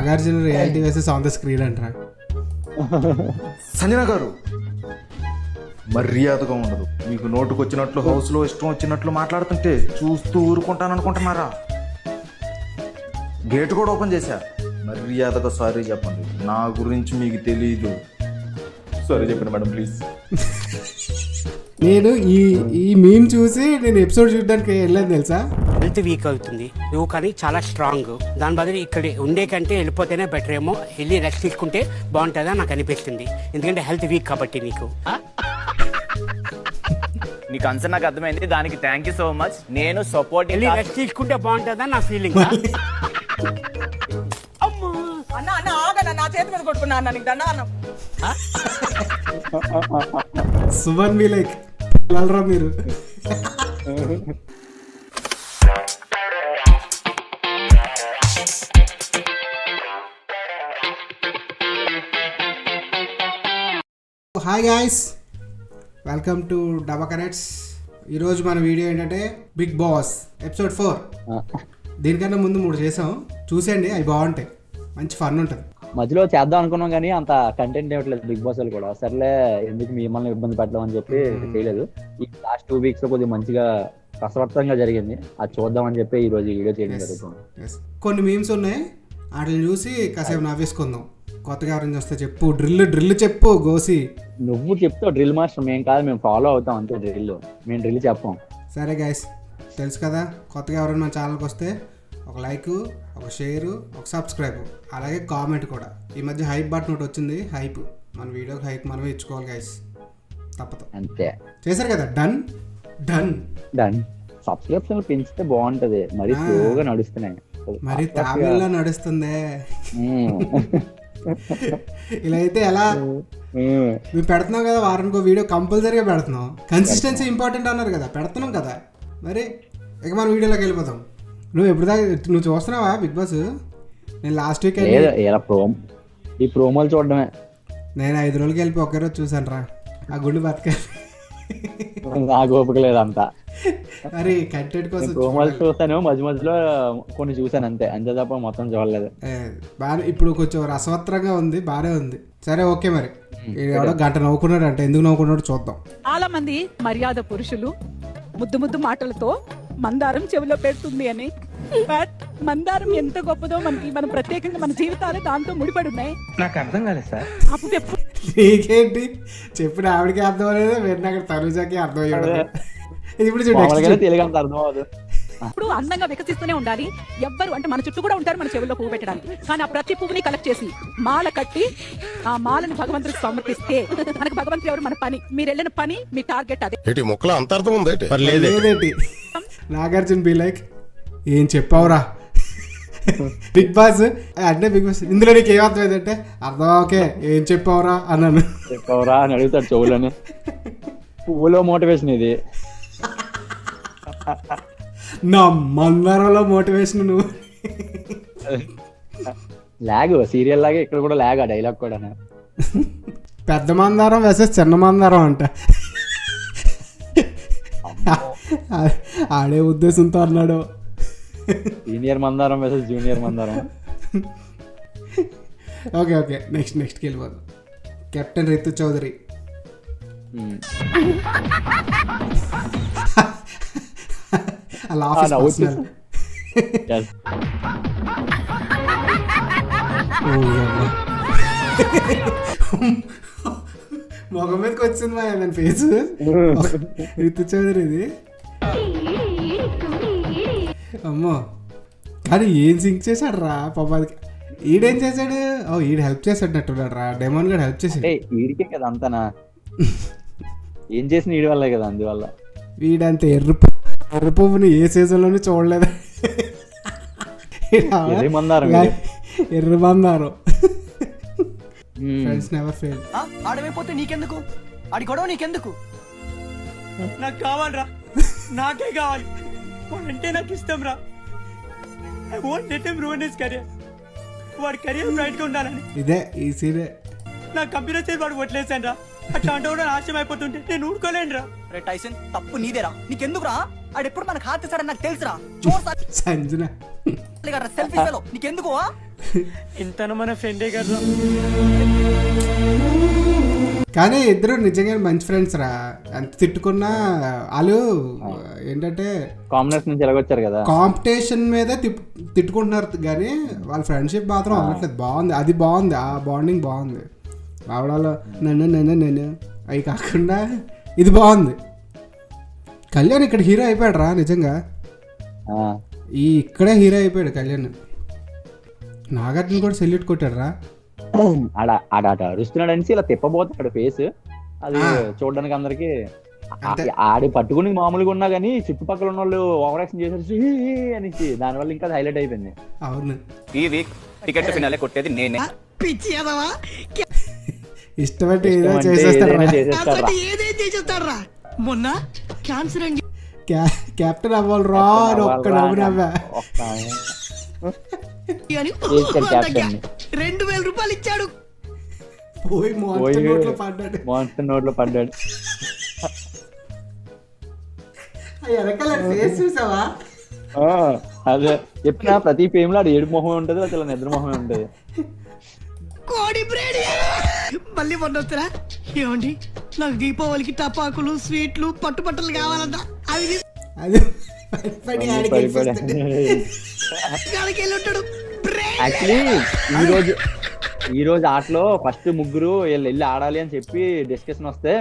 Nagarjuna reality versus on the screen అంటారా? సంజన గారు మర్యాదగా ఉండదు. మీకు నోటుకు వచ్చినట్లు హౌస్లో ఇష్టం వచ్చినట్లు మాట్లాడుతుంటే చూస్తూ ఊరుకుంటాను అనుకుంటున్నారా? గేట్ కూడా ఓపెన్ చేశా. మర్యాదగా సారీ చెప్పండి. నా గురించి మీకు తెలీదు. సారీ చెప్పండి మేడం ప్లీజ్. నేను ఈ మీమ్ చూసి నేను ఎపిసోడ్ చూడడానికి వెళ్ళాను తెలుసా. హెల్త్ వీక్ అవుతుంది నువ్వు, కానీ చాలా స్ట్రాంగ్. దాని బదులు ఇక్కడ ఉండే కంటే వెళ్ళిపోతేనే బెటర్ ఏమో. వెళ్ళి రెస్ట్ తీసుకుంటే బాగుంటుందా నాకు అనిపిస్తుంది. ఎందుకంటే హెల్త్ వీక్ కాబట్టి నీకు. నీ కన్సర్న్ నాకు అర్థమైంది, దానికి థ్యాంక్ యూ సో మచ్. నేను సపోర్ట్ వెళ్ళి రెస్ట్ తీసుకుంటే బాగుంటుందా నా ఫీలింగ్. అన్న అన్న ఆగన్న, నా చేతి మీద కొట్టుకున్నా అన్న, నీకు దండ అన్న. సుమన్ మీ లైక్ వెళ్ళరా మీరు. Hi guys, welcome to Dabba connects. ఈరోజు మన వీడియో ఏంటంటే బిగ్ బాస్ ఎపిసోడ్ 4. దీనికన్నా ముందు 3 చేసాం, చూసేయండి, అవి బాగుంటాయి, మంచి ఫన్ ఉంటుంది. మధ్యలో చేద్దాం అనుకున్నాం కానీ అంత కంటెంట్ ఇవ్వట్లేదు బిగ్ బాస్ వాళ్ళు కూడా. సర్లే ఎందుకు మిమ్మల్ని ఇబ్బంది పెట్టడం అని చెప్పి చేయలేదు. ఈ లాస్ట్ 2 weeks లో కొద్దిగా మంచిగా రసవత్తంగా జరిగింది, అది చూద్దాం అని చెప్పి ఈ రోజు వీడియో చేయడం జరుగుతుంది. కొన్ని మీమ్స్ ఉన్నాయి, వాటిని చూసి కాసేపు నవ్వేసుకుందాం. కొత్తగా ఎవరైనా వస్తే చెప్పు, డ్రిల్ చెప్పు గోసి. నువ్వు చెప్తావు డ్రిల్ మాస్టర్, మేము కాదు, మేము ఫాలో అవుతాం అంతే. మేము డ్రిల్ చెప్పాం. సరే గైస్, తెలుసు కదా, కొత్తగా ఎవరైనా మన ఛానల్కి వస్తే ఒక లైక్, ఒక షేరు, ఒక సబ్స్క్రైబ్, అలాగే కామెంట్ కూడా. ఈ మధ్య హైప్ బటన్ ఒకటి వచ్చింది, హైప్, మన వీడియోకి హైప్ మనమే ఇచ్చుకోవాలి గైస్, తప్పదు. అంతే, చేశారు కదా, డన్ డన్ డన్. సబ్స్క్రిప్షన్ పెంచితే బాగుంటది, మరి స్లోగా నడుస్తున్నాయి, మరి తమిళ్లో నడుస్తుంది. ఇలా అయితే ఎలా? మేము పెడుతున్నాం కదా, వారానికి వీడియో కంపల్సరీగా పెడుతున్నాం. కన్సిస్టెన్సీ ఇంపార్టెంట్ అన్నారు కదా, పెడుతున్నాం కదా. మరి ఇక మన వీడియోలోకి వెళ్ళిపోతాం. నువ్వు నువ్వు చూస్తున్నావా బిగ్ బాస్? నేను లాస్ట్ వీక్ ఈ ప్రోమోలు చూడడమే. నేను 5 రోజులకి వెళ్ళి ఒకే రోజు చూసాను రా, ఆ గుండు బతకాలి. నాకు ఓపిక లేదంతా. మరి కంటెంట్ కోసం ప్రోమోలు చూసాను, మధ్యలో కొన్ని చూసాను అంతే, అంతే తప్ప మొత్తం చూడలేదు. బాగా ఇప్పుడు కొంచెం రసవత్రంగా ఉంది, బాగానే ఉంది. సరే ఓకే, మరి ఎవడో గంట నవ్వుకున్నాడు అంటే ఎందుకు నవ్వుకున్నాడు చూద్దాం. చాలా మంది మర్యాద పురుషులు ముద్దు ముద్దు మాటలతో మందారం చెవిలో పెడుతుంది అని, బట్ మందారం ఎంత గొప్పదో మన ప్రత్యేకంగా మన జీవితాలు దాంతో ముడిపడి ఉన్నాయి. నాకు అర్థం కాలేదు సార్. అప్పుడు నీకేంటి చెప్పిన ఆవిడకి అర్థం అనేది, వెంటనే అక్కడ తనుజాకి అర్థం అయ్యాడు. ఇప్పుడు చూడండి, ఇప్పుడు అందంగా వికసిస్తూనే ఉండాలి. ఎవ్వరు అంటే మన చుట్టూ కూడా ఉంటారు మన చెవుల్లో పువ్వు పెట్టడానికి, కానీ ఆ ప్రతి పువ్వుని కలెక్ట్ చేసి మాల కట్టి ఆ మాలని భగవంతుడికి సమర్పిస్తే మనకు భగవంతుడు ఎవరు? మన పని. మీరు వెళ్ళిన పని, మీ టార్గెట్ అదే. నాగార్జున బి లైక్, ఏం చెప్పావురా బిగ్ బాస్ అంటే, బిగ్ బాస్ ఇందులో నీకు ఏం అర్థమైందంటే, అర్థం ఓకే, ఏం చెప్పావురా అన్నాను. చెప్పావురా అని అడుగుతాడు చెవులని. పువ్వులో మోటివేషన్ ఇది, నా మందారంలో మోటివేషన్. నువ్వు లాగ్ సీరియల్ లాగే ఇక్కడ కూడా లాగ్, ఆ డైలాగ్ కూడా. పెద్ద మందారం వేసే చిన్న మందారం అంట, ఆడే ఉద్దేశంతో అన్నాడు. సీనియర్ మందారం వేసెస్ జూనియర్ మందారం. ఓకే ఓకే, నెక్స్ట్కి వెళ్ళిపోదాం. కెప్టెన్ రితు చౌదరి. అలా మొగం మీదకి వచ్చింది మా దాని ఫేస్. రితు చౌదరి ఇది, అమ్మో. కానీ ఏం సింక్ చేశాడు రా పాపాదికి. ఈడేం చేశాడు? ఈడు హెల్ప్ చేసాడున్నట్టున్నాడు రా, డెమోన్ గడ్ హెల్ప్ చేసాడు. వీడికే కదా అంతనా, ఏం చేసిన వీడి వల్లే కదా, అందువల్ల. వీడంతే ఎర్ర పువ్వుని ఏ సీజన్లోనూ చూడలేదు. ఎర్ర మందారం. Friends never fail. ఆడమైపోతే నీకెందుకు? ఆడి గొడవ నీకెందుకు? నాకు కావాలరా, నాకే కావాలి. వాడంటే నాకు ఇష్టం రా. I want let him ruin his career. వాడి కెరీర్ బ్రైట్ గా ఉండాలని. ఇదే ఈ సీరే. నా కంప్యూటర్ చేసి వాడు వదిలేసాను రా. అట్లా కూడా నాశనం అయిపోతుంటే నేను ఊరుకోలేను రా. రే టైసన్, తప్పు నీదేరా. నీకెందుకు రా? ఆడెప్పుడు మనకు హాత్ చేశాడని నాకు తెలుసురా. సంజన సెల్ఫీ ఫెలో, నీకెందుకు? ఇంతను మన ఫ్రెండే కదా. కానీ ఇద్దరు నిజంగా మంచి ఫ్రెండ్స్ రా. ఎంత తిట్టుకున్నా వాళ్ళు ఏంటంటే కామనర్స్ నుంచి ఎలాగొచ్చారు కదా, కాంపిటీషన్ మీద తిట్టుకుంటున్నారు కానీ వాళ్ళ ఫ్రెండ్షిప్ మాత్రం అవ్వట్లేదు. బాగుంది, అది బాగుంది, ఆ బాండింగ్ బాగుంది. ఆవిడలో నేను అవి కాకుండా ఇది బాగుంది. కళ్యాణ్ ఇక్కడ హీరో అయిపోయాడు రా నిజంగా. ఇక్కడే హీరో అయిపోయాడు కళ్యాణ్. నాగార్జున కూడా సెల్యూట్ కొట్టాడు రా. ఆడ అరుస్తున్నాడు అనేసి ఇలా తిప్పబోతాడు ఫేస్, అది చూడడానికి అందరికి ఆడి పట్టుకుని మామూలుగా ఉన్నా కానీ చుట్టుపక్కల ఉన్న వాళ్ళు ఓవర్ యాక్షన్ చేశారు అనేసి, దానివల్ల ఇంకా హైలైట్ అయిపోయింది. అవును, ఈ వీక్ టికెట్ ఫినాలే కొట్టేది నేనే. ఇష్టపడి చేసేస్తారా మొన్న క్యాన్సర్ అండి, కెప్టెన్ అవ్వాలి రా అని ఒక్క నవ్వు నవ్వా. 2000 రూపాయలు ఇచ్చాడు, పోయి మాన్స్టర్ నోట్లో పడ్డాడు. చూసావా? అదే చెప్పిన ప్రతి ఫేమ్ లో ఏడు మొహం ఉంటది, అసలు నిద్ర మొహమే ఉంటది. కోడి బ్రేడ్ మళ్ళీ మొన్న వస్తారా ఏమండి, నాకు దీపావళికి టపాకులు స్వీట్లు పట్టుబట్టలు కావాలంట, అవి యాక్చువల్లీ ఈ రోజు ఆటలో ఫస్ట్ ముగ్గురు వీళ్ళు వెళ్ళి ఆడాలి అని చెప్పి డిస్కషన్ వస్తే,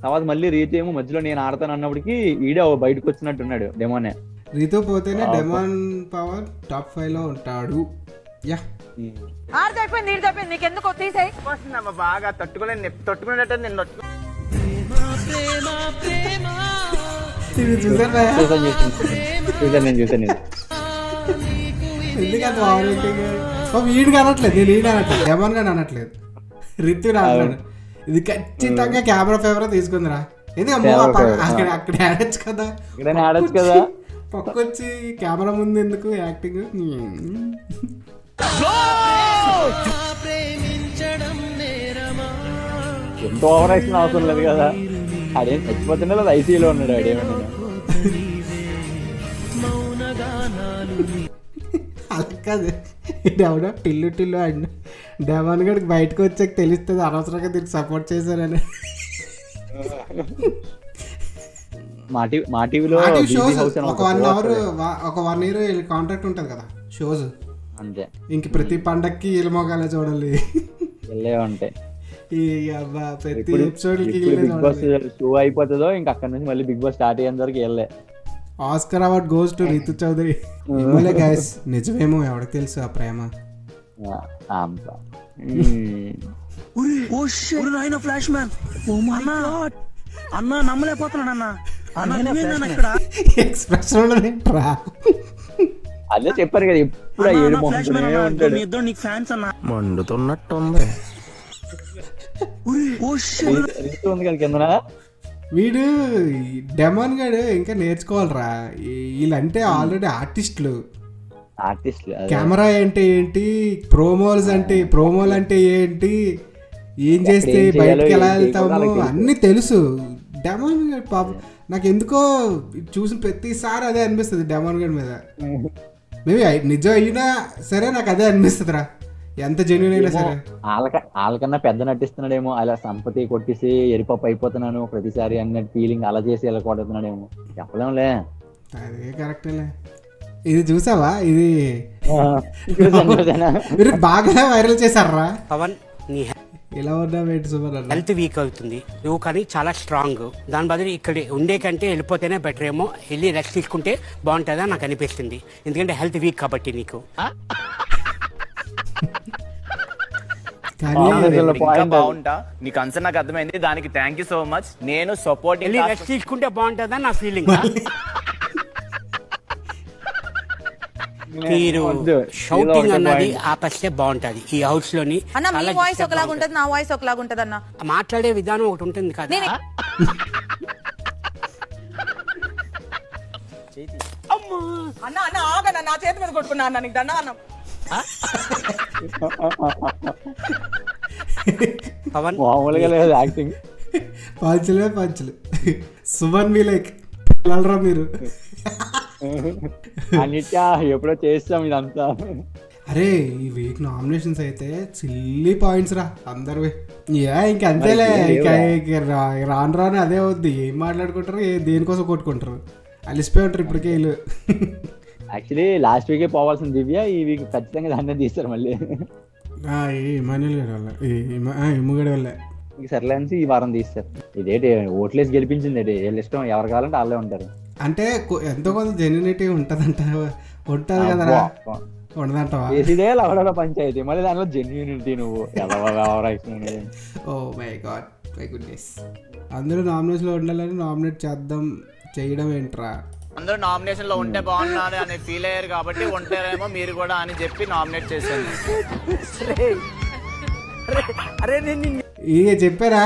తర్వాత మళ్ళీ రీతు ఏమో మధ్యలో నేను ఆడతాను అన్నప్పటికి ఈడే బయటకు వచ్చినట్టున్నాడు డెమోనే. రీతు పోతేనే డెమాన్ పవర్ టాప్ 5 లో ఉంటాడు. యా నీకెందుకు తీసేయ్, బాగా తట్టుకునేటట్టు నిన్ను చూసాను. ఎందుకంత వీడికి అనట్లేదు, నేను ఈయన అనట్లేదు, డెమాన్ గాని అనట్లేదు, రితు రాడు. ఇది ఖచ్చితంగా కెమెరా ఫేవర్ తీసుకుందిరా. ఎందుకంటే అక్కడ ఆడచ్చు కదా, ఆడచ్చు కదా, పక్కొచ్చి కెమెరా ముందు ఎందుకు యాక్టింగ్. ఎంత ఓవర్ యాక్షన్ అవసరం లేదు కదా. అదేం చచ్చిపోతుండే లేదా ఐసీయూలో ఉన్నాడు ఆడేమన్నా. అలా కాదు, ఎవడో టిల్లు అండి డెమాన్ గడికి బయటకు వచ్చాక తెలుస్తుంది అనవసరంగా దీనికి సపోర్ట్ చేశారని. మా టీవీలో షోస్ ఒక 1 year కాంట్రాక్ట్ ఉంటుంది కదా షోస్, అంతే. ఇంక ప్రతి పండక్కి ఇలమోగాలే చూడాలి, వెళ్ళే ఉంటాయి. ప్రతి ఎపిసోడ్ బిగ్ బాస్ షో అయిపోతుందో ఇంకా అక్కడ నుంచి మళ్ళీ బిగ్ బాస్ స్టార్ట్ అయ్యేంత వరకు వెళ్ళే. Oscar award goes to Ritu Chowdary. Guys నిజమేమో ఎవరికి తెలుసు ఆ ప్రేమ. ఫ్లాష్ మ్యాన్ అన్నా నమ్మలేకపోతున్నాను ఎక్స్ప్రెషన్ అదే చెప్పారు కదా, ఎప్పుడు ఏడు మొహంతోనే ఉంటాడు. నీకు ఫ్యాన్స్ అన్నా మండుతున్నట్టుంది. ఉంది కదా కింద. వీడు డెమాన్ గాడు ఇంకా నేర్చుకోవాలరా. వీళ్ళంటే ఆల్రెడీ ఆర్టిస్టులు. కెమెరా అంటే ఏంటి, ప్రోమోలు అంటే ఏంటి, ఏం చేస్తే బయటకు ఎలా వెళ్తాము అన్నీ తెలుసు డెమాన్ గారు. పాప నాకు ఎందుకో చూసిన ప్రతిసారి అదే అనిపిస్తుంది డెమాన్ గారి మీద. మేబీ నిజం అయినా సరే నాకు అదే అనిపిస్తుంది రా, ఎంత జెన్యూన్ అయినా సరే. వాళ్ళకన్నా పెద్ద నటిస్తున్నాడేమో, అలా సంపతి కొట్టేసి ఎరిపప్పు అయిపోతున్నాను ప్రతిసారి అన్నట్టు ఫీలింగ్ అలా చేసి ఎలా కొడుతున్నాడేమో చెప్పలేములే. అదే కరెక్టేలే. ఇది చూసావా, ఇది మీరు బాగా వైరల్ చేశారా. పవన్ నీ ఎలా ఉన్నా వెయిట్ సూపర్ అన్న. హెల్త్ వీక్ అవుతుంది నువ్వు, కానీ చాలా స్ట్రాంగ్. దాని బదులు ఇక్కడ ఉండే కంటే వెళ్ళిపోతేనే బెటర్ ఏమో, వెళ్ళి రెస్ట్ తీసుకుంటే బాగుంటుందా నాకు అనిపిస్తుంది. ఎందుకంటే హెల్త్ వీక్ కాబట్టి నీకు. బాగుంటా, నీ కన్సర్న్ నాకు అర్థమైంది, దానికి థ్యాంక్ యూ సో మచ్. నేను సపోర్ట్ వెళ్ళి రెస్ట్ తీసుకుంటే బాగుంటుందా నా ఫీలింగ్. మీరు షౌటింగ్ అన్నది ఆపస్తే బాగుంటది ఈ హౌస్ లోని. వాయిస్ ఒకలాగా ఉంటది, నా వాయిస్ ఒకలాగా ఉంటది అన్న. మాట్లాడే విధానం ఒకటి ఉంటుంది కదా. అన్న అన్న ఆగన్న, నా చేతి మీద కొట్టుకున్నా అన్న, నీకు దండ అన్న. పవన్ మామూలుగా లేదు యాక్టింగ్, పంచులు సుమన్ మీ లైక్ మీరు అన్నిట్లా ఎప్పుడో చేస్తాం ఇదంతా. అరే ఈ వీక్ నామినేషన్స్ అయితే సిల్లీ పాయింట్స్ రా అందరివి. ఇంక అంతేలే, ఇక రాను రాను అదే అవుద్ది. ఏం మాట్లాడుకుంటారు, దేనికోసం కొట్టుకుంటారు, అలిసిపోయి ఉంటారు ఇప్పటికే వీళ్ళు. యాక్చువల్లీ లాస్ట్ వీకే పోవాల్సిన దివ్య ఈ వీక్ ఖచ్చితంగా దాన్నే తీస్తారు మళ్ళీ. ఇమాన్యుల్ గారి వల్ల, ఇమ్ముగడి వల్లే. ఇంక సర్లే అనేసి ఈ వారం తీస్తారు. ఇదేంటి ఓట్లేసి గెలిపించింది ఏంటి, వీళ్ళ ఇష్టం, ఎవరు కావాలంటే వాళ్ళే ఉంటారు. అంటే ఎంతో కొంత జెన్యునిటీ ఉంటదంట, ఉంటది కదరా, ఉండదంటవా? చేసిదే లవడలో పంచాయతీ, మళ్ళీ దానిలో జెన్యూనిటీ నువ్వు oh my god, my goodness. అందరూ నామినేషన్లో ఉండాలని నామినేట్ చేయడం ఏంట్రా? అందరూ నామినేషన్ లో ఉంటే బాగున్నారు అని ఫీల్ అయ్యారు కాబట్టి ఉంటారేమో మీరు కూడా అని చెప్పి నామినేట్ చేశాను. ఇక చెప్పారా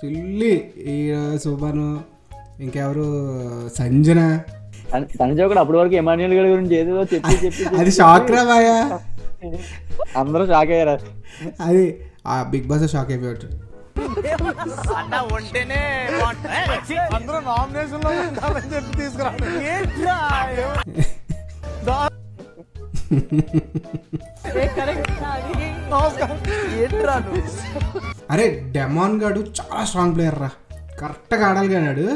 చిల్లి, ఈ సుభను, ఇంకెవరు, సంజన. తనజో కూడా అప్పటి వరకు ఎమాన్యుల్ గారి గురించి ఏదో చెప్పి అది షాక్ రా బాయా, అందరూ షాక్ అయ్యారు. అది ఆ బిగ్ బాస్ షాక్ అయిపోయాడు. అన్న ఉంటేనే అందరూ నామినేషన్ లో ఉండాలని చెప్పి తీసుకురా. అరే డెమాన్ గాడు చాలా స్ట్రాంగ్ ప్లేయర్ రా, కరెక్ట్గా ఆడాలి కానాడు.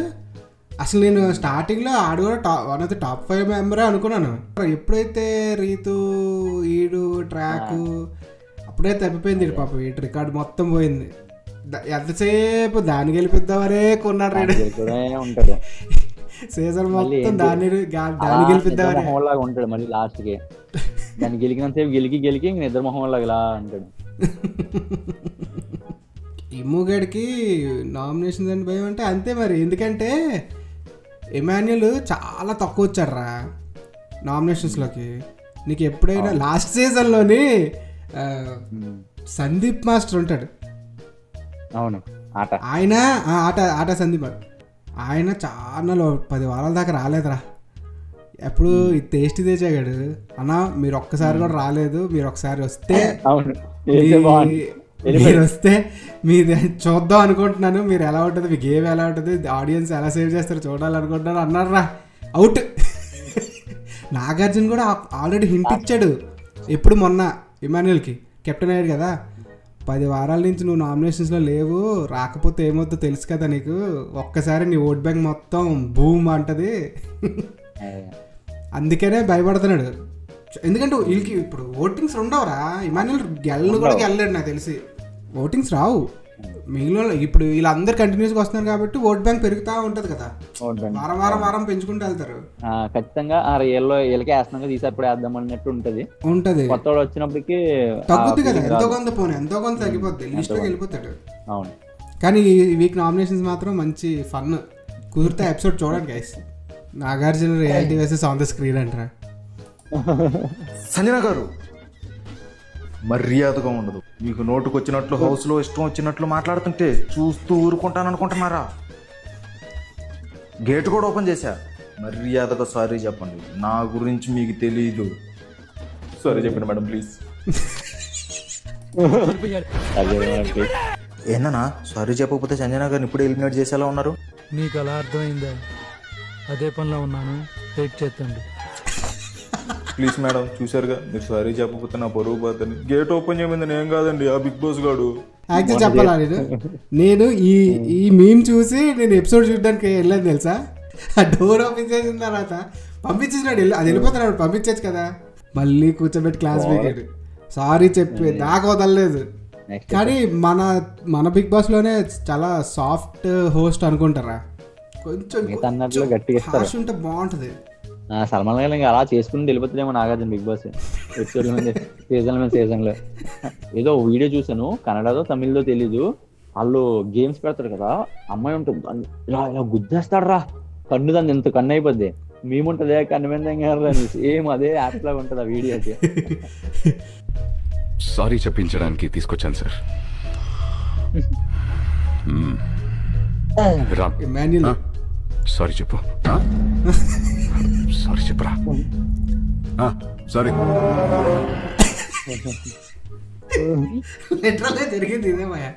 అసలు నేను స్టార్టింగ్లో ఆడు కూడా వన్ ఆఫ్ ది టాప్ 5 మెంబరే అనుకున్నాను. ఎప్పుడైతే రీతు ఈడు ట్రాక్ అప్పుడే తప్పిపోయింది పాప, ఈ రికార్డు మొత్తం పోయింది. ఎంతసేపు దాన్ని గెలిపిద్దామనే కొన్నాడు ఉంటాడు సీజన్ మొత్తం, దాన్ని గెలిపిద్దామని ఉంటాడు. మళ్ళీ లాస్ట్ కి దాన్ని గెలికినంతసేపు గెలికి ఇంక నిద్ర మొహం లాగా ఇలా అంటాడు. ఇమ్ముగడికి నామినేషన్స్ అని భయం అంటే అంతే మరి, ఎందుకంటే ఎమాన్యుల్ చాలా తక్కువ వచ్చాడ్రా నామినేషన్స్లోకి. నీకు ఎప్పుడైనా లాస్ట్ సీజన్లోని సందీప్ మాస్టర్ ఉంటాడు, అవును, ఆట సందీప్, ఆయన చాలా 10 వారాల దాకా రాలేదురా. ఎప్పుడు టేస్ట్ తెచ్చాడు అన్న, మీరు ఒక్కసారి కూడా రాలేదు, మీరు ఒకసారి వస్తే మీరు చూద్దాం అనుకుంటున్నాను, మీరు ఎలా ఉంటుంది, మీ గేమ్ ఎలా ఉంటుంది, ఆడియన్స్ ఎలా సేవ్ చేస్తారు చూడాలనుకుంటున్నాను అన్నారా. అవుట్. నాగార్జున కూడా ఆల్రెడీ హింట్ ఇచ్చాడు ఎప్పుడు, మొన్న ఇమాన్యుల్కి కెప్టెన్ అయ్యాడు కదా, 10 వారాల నుంచి నువ్వు నామినేషన్స్లో లేవు, రాకపోతే ఏమవుతుందో తెలుసు కదా నీకు, ఒక్కసారి నీ ఓట్ బ్యాంక్ మొత్తం బూమ్ అంటది. అందుకనే భయపడుతున్నాడు, ఎందుకంటే వీళ్ళకి ఇప్పుడు ఓటింగ్స్ ఉండవురా. ఇమాన్యుల్ గెలను కూడా గెలలేడు నాకు తెలిసి, ఓటింగ్స్ రావు మిగిలిన. ఇప్పుడు వీళ్ళందరూ కంటిన్యూస్గా వస్తున్నారు కాబట్టి ఓట్ బ్యాంక్ పెరుగుతూ ఉంటుంది కదా, వారం పెంచుకుంటూ వెళ్తారు. ఖచ్చితంగా వీళ్ళకి వేస్తున్నాగా తీసేప్పుడు వేద్దాం అన్నట్టు ఉంటది. కొత్త వచ్చినప్పటికి తగ్గుద్ది కదా, ఎంతో కొంత తగ్గిపోద్ది, లిస్ట్లోకి వెళ్ళిపోతాడు. అవును, కానీ ఈ వీక్ నామినేషన్స్ మాత్రం మంచి ఫన్, కుదిరితే ఎపిసోడ్ చూడండి guys. Nagarjuna reality versus on the screen అంటారా. సంజన గారు మర్యాదగా ఉండదు, మీకు నోటుకు వచ్చినట్లు హౌస్లో ఇష్టం వచ్చినట్లు మాట్లాడుతుంటే చూస్తూ ఊరుకుంటాను అనుకుంటున్నారా? గేట్ కూడా ఓపెన్ చేశా, మర్యాదగా సారీ చెప్పండి, నా గురించి మీకు తెలీదు. సారీ చెప్పండి మేడం ప్లీజ్. ఏనా సారీ చెప్పకపోతే సంజన గారిని ఇప్పుడే ఎలిమినేట్ చేసేలా ఉన్నారు. నీకు అలా అర్థమైందా? అదే పనిలో ఉన్నాను, వెయిట్ చేద్దండి. ప్లీజ్ మేడం, చూసారుగా, మీరు సారీ చెప్పకపోతే నా పరువు పోతుంది. గేట్ ఓపెన్ చేయమంది నేను కాదండి, ఆ బిగ్ బాస్ గాడు. యాక్చువల్ చెప్పాలా, నేను ఈ మీమ్ చూసి నేను ఎపిసోడ్ చూడడానికి వెళ్ళాను తెలుసా. ఆ డోర్ ఓపెన్ చేసిన తర్వాత పంపించేసినాడు, అది వెళ్ళిపోతున్నాడు, పంపించచ్చు కదా. మళ్ళీ కూర్చోబెట్టి క్లాస్ పీకాడు, సారీ చెప్పి దాకా వదలలేదు. కానీ మన బిగ్ బాస్లోనే చాలా సాఫ్ట్ హోస్ట్ అనుకుంటారా, కొంచెం హార్ష్ ఉంటే బాగుంటుంది. సల్మాన్ ఖాన్ ఇంకా అలా చేసుకుని వెళ్ళిపోతుందేమో నాగార్జున బిగ్ బాస్ ఎపిసోడ్ సీజన్లో. ఏదో వీడియో చూసాను, కన్నడదో తమిళ్లో తెలీదు, వాళ్ళు గేమ్స్ పెడతారు కదా, అమ్మాయి ఉంటుంది ఇలా గుద్దేస్తాడు రా, కన్ను దాన్ని ఎంత కన్ను అయిపోద్ది, మేముంటదే కన్ను మీద సేమ్ అదే యాప్ లాగా ఉంటుంది ఆ వీడియోకి. సారీ చెప్పించడానికి తీసుకొచ్చాను సార్. సారీ చెప్పు, సారీ చెప్పరా. సారీ జరిగింది ఇదే మాయా.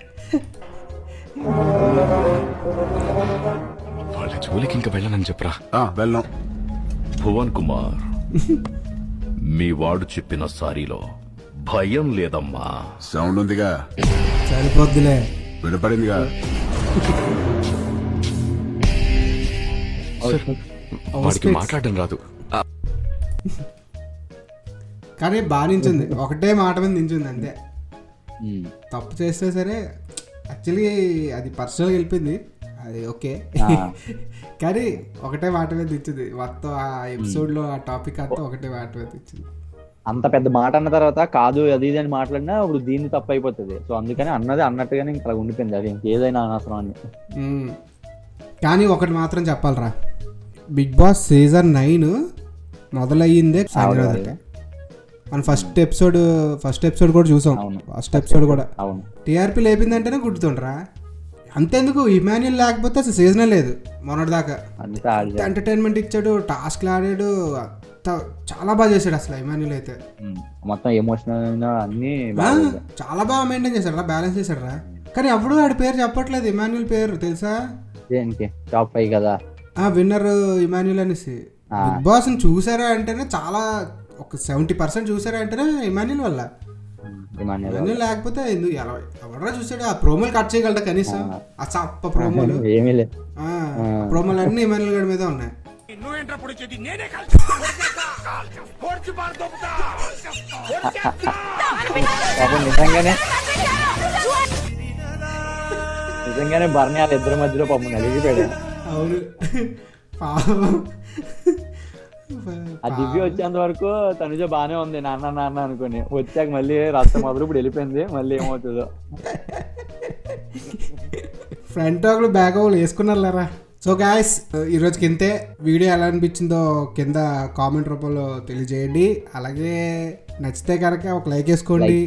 వాళ్ళ జోలికి ఇంకా వెళ్ళనని చెప్పరా. వెళ్ళం. భువన్ కుమార్, మీ వాడు చెప్పిన సారీలో భయం లేదమ్మా. సౌండ్ ఉందిగా, సరిపోద్దులే. వినపడిందిగా. వాడికి మాట్లాడడం రాదు. కానీ బాగా నించుంది, ఒకటే మాట మీద నించుంది అంతే. తప్పు చేస్తే సరే, యాక్చువల్లీ అది పర్సనల్గా వెళ్ళిపోయింది, అది ఓకే. కానీ ఒకటే మాట మీద ఇచ్చింది మొత్తం ఆ ఎపిసోడ్లో, ఆ టాపిక్ అంతా ఒకటే మాట మీద ఇచ్చింది. అంత పెద్ద మాట అన్న తర్వాత కాదు అది ఇది అని మాట్లాడినా ఇప్పుడు దీన్ని తప్పు అయిపోతుంది. సో అందుకని అన్నది అన్నట్టుగానే ఇంకా అలా ఉండిపోయింది, అది ఇంకేదైనా అనవసరం అని. కానీ ఒకటి మాత్రం చెప్పాలరా, బిగ్ బాస్ సీజన్ 9 మొదలయ్యిందే సాయంత్రం. మనం ఫస్ట్ ఎపిసోడ్ కూడా చూసాం. ఫస్ట్ ఎపిసోడ్ కూడా టీఆర్పీ లేపిందంటేనే గుర్తుండ్రా. అంతెందుకు, ఇమాన్యుల్ లేకపోతే అసలు సీజనే లేదు మొన్నటిదాకా. ఎంటర్టైన్మెంట్ ఇచ్చాడు, టాస్క్లు ఆడాడు, చాలా బాగా చేశాడు అసలు ఇమాన్యుల్ అయితే. మొత్తం ఎమోషనల్ అన్ని చాలా బాగా మెయింటైన్ చేశాడు రా, బ్యాలెన్స్ చేశాడు రా. కానీ అప్పుడు వాడి పేరు చెప్పట్లేదు, ఇమాన్యుల్ పేరు తెలుసా? టాప్ 5 కదా విన్నర్ ఇమాన్యుల్ అనేసి. బిగ్ బాస్ చూసారా అంటేనే చాలా, ఒక 70% చూసారా అంటేనే ఇమాన్యుల్ వల్ల. ఇమాన్యుల్ లేకపోతే ఎవడరా చూసాడు? ఆ ప్రోమోలు కట్ చేయగలరా కనీసం? ఆ చప్ప ప్రోమోలు ఏమీ లేదు, ప్రోమోలు అన్ని ఇమాన్యుల్ గడి మీద ఉన్నాయి. నిజంగానే బర్నీ వాళ్ళ ఇద్దరి మధ్యలో పాపం నలిగిపోయాడు. అవును, ఆ దివ్య వచ్చేంత వరకు తనుజ బానే ఉంది నాన్న నాన్న అనుకుని, వచ్చాక మళ్ళీ రక్తం మొదలు ఇప్పుడు వెళ్ళిపోయింది, మళ్ళీ ఏమవుతుందో. ఫ్రంట్ టాక్లు బ్యాక్ ఓవర్లు వేసుకున్నారా? సో గాయస్, ఈరోజుకి ఇంతే. వీడియో ఎలా అనిపించిందో కింద కామెంట్ రూపంలో తెలియజేయండి. అలాగే నచ్చితే కనుక ఒక లైక్ వేసుకోండి.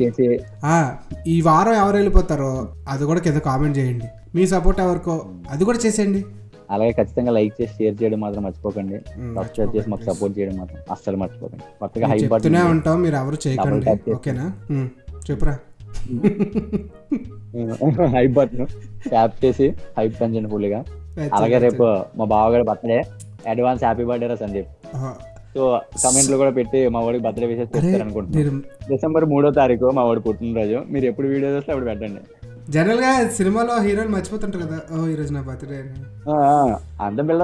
ఈ వారం ఎవరు వెళ్ళిపోతారో అది కూడా కింద కామెంట్ చేయండి. మీ సపోర్ట్ ఎవరికో అది కూడా చేసేయండి. అలాగే ఖచ్చితంగా లైక్ చేసి షేర్ చేయడం మాత్రం మర్చిపోకండి. సబ్స్క్రైబ్ చేసి మాకు సపోర్ట్ చేయడం మాత్రం అస్సలు మర్చిపోకండి. కొత్తగా హైప్ బటన్ ఉంటాం, మీరు ఎవరు చేయకండి, ఓకేనా? చెప్పురా. హైప్ బటన్ ట్యాప్ చేసి హైప్ పెంచండి ఫుల్గా. అలాగే రేపు మా బావగారి బర్త్డే, అడ్వాన్స్ హ్యాపీ బర్త్డే రా సందీప్. సో కమెంట్ లో కూడా పెట్టి మా వాడికి బర్త్డే విషెస్ చేస్తారు అనుకుంటున్నాను. December 3వ తారీఖు మా వాడి పుట్టినరోజు. మీరు ఎప్పుడు వీడియో చేస్తే అప్పుడు పెట్టండి. జనరల్ గా సినిమాలో హీరోలు మర్చిపోతుంటారు కదా, ఓ ఈ రోజు నా బర్త్డే అని. అంత పిల్ల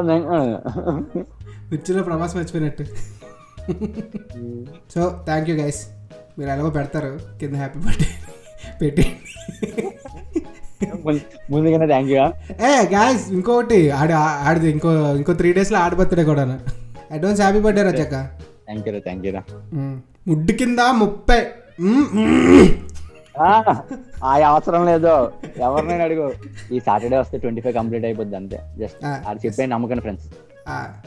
పిక్చర్లో ప్రభాస్ మర్చిపోయినట్టు. సో థ్యాంక్ యూ గైస్, మీరు ఎలాగో పెడతారు కింద హ్యాపీ బర్త్డే పెట్టి. ముందుగానే థ్యాంక్ యూ. గాయస్ ఇంకొకటి, ఆడిది ఇంకో 3 days లో ఆడి బర్త్డే కూడా. Advance happy birthday Rachaka. Thank you రా. ముడ్డు కింద 30. ఆ అవసరం లేదు, ఎవరినైనా అడుగు. ఈ సాటర్డే వస్తే 25 కంప్లీట్ అయిపోద్ది అంతే. జస్ట్ అది చెప్పే నమ్మకండి ఫ్రెండ్స్.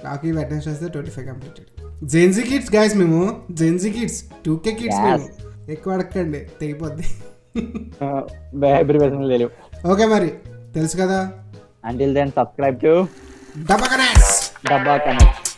నాకు ఈ వెడ్నెస్డే వస్తే 25 కంప్లీటెడ్. జెన్జీ కిడ్స్ గైస్, మేము జెన్జీ కిడ్స్, 2K కిడ్స్. మేము ఎక్కువ అడగండి, తెగిపోద్ది. ఓకే మరి తెలుసు కదా. Until then, subscribe to Dabba Connects.